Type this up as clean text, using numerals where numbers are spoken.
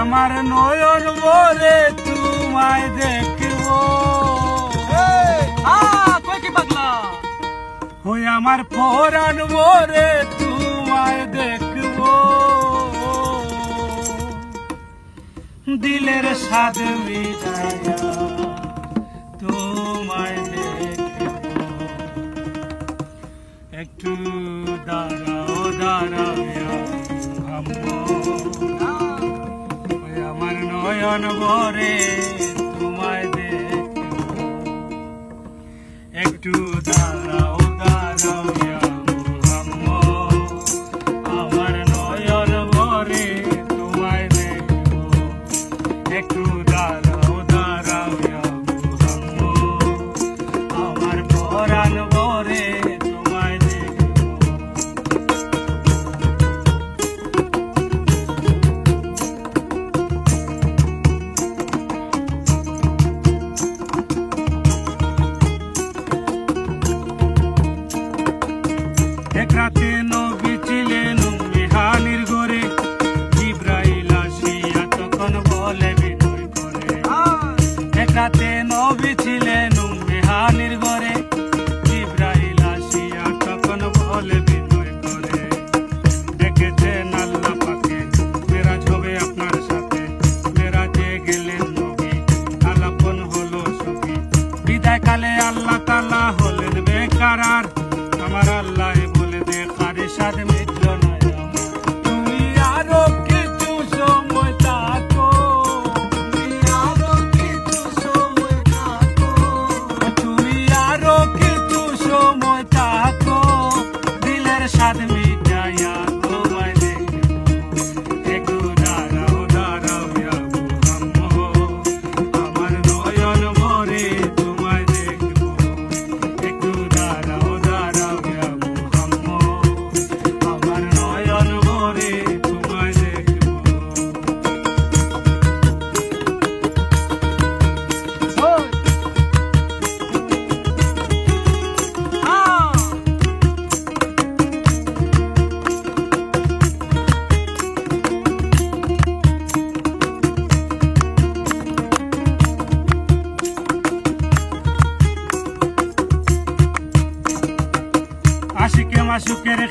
আমার নয়ন ভরে তোমায় দেখব, কই কি পাগলা ওই আমার পরাণ ভরে তোমায় দেখব, দিলের স্বাদ মিটাইয়া তোমায় দেখব। একটু দাঁড়াও দাঁড়াও ওই আমার নয়ন ভরে তোমায় দেখব, একটু দাঁড়াও দাঁড়াও আমার নয়ন ভরে তোমায় দেখব, একটু দাঁড়াও দাঁড়াও আমার পরাণ ভরে তোমায় দেখব। এক রাতে নবী ছিলেন মেহানির ঘরে, জিব্রাইল আসিয়া তখন বলে বিনয় করে। এক রাতে নবী ছিলেন মেহানির ঘরে, জিব্রাইল আসিয়া তখন বলে বিনয় করে। দেখেছেন আল্লাহ পাকে মেরাজ হবে আপনার সাথে, মেরাজে গেলেন নবী আলাপন হলো সখী। বিদায় কালে আল্লাহ তাআলা হলেন বেকারার, আমার আল্লাহ বলে দেখার স্বাদ মিটল না আমার। তুমি আরো কিছু সময় থাকো, তুমি আরো কিছু সময় থাকো, তুমি আরো কিছু সময় থাকো, দিলের স্বাদ মিটাইয়া তোমায় দেখব, একটু দাঁড়াও দাঁড়াও আমার নয়ন ভরে তোমায় দেখব, একটু দাঁড়াও দাঁড়াও আমার নয়ন ভরে তোমায় দেখব। আশিকে মাসুকের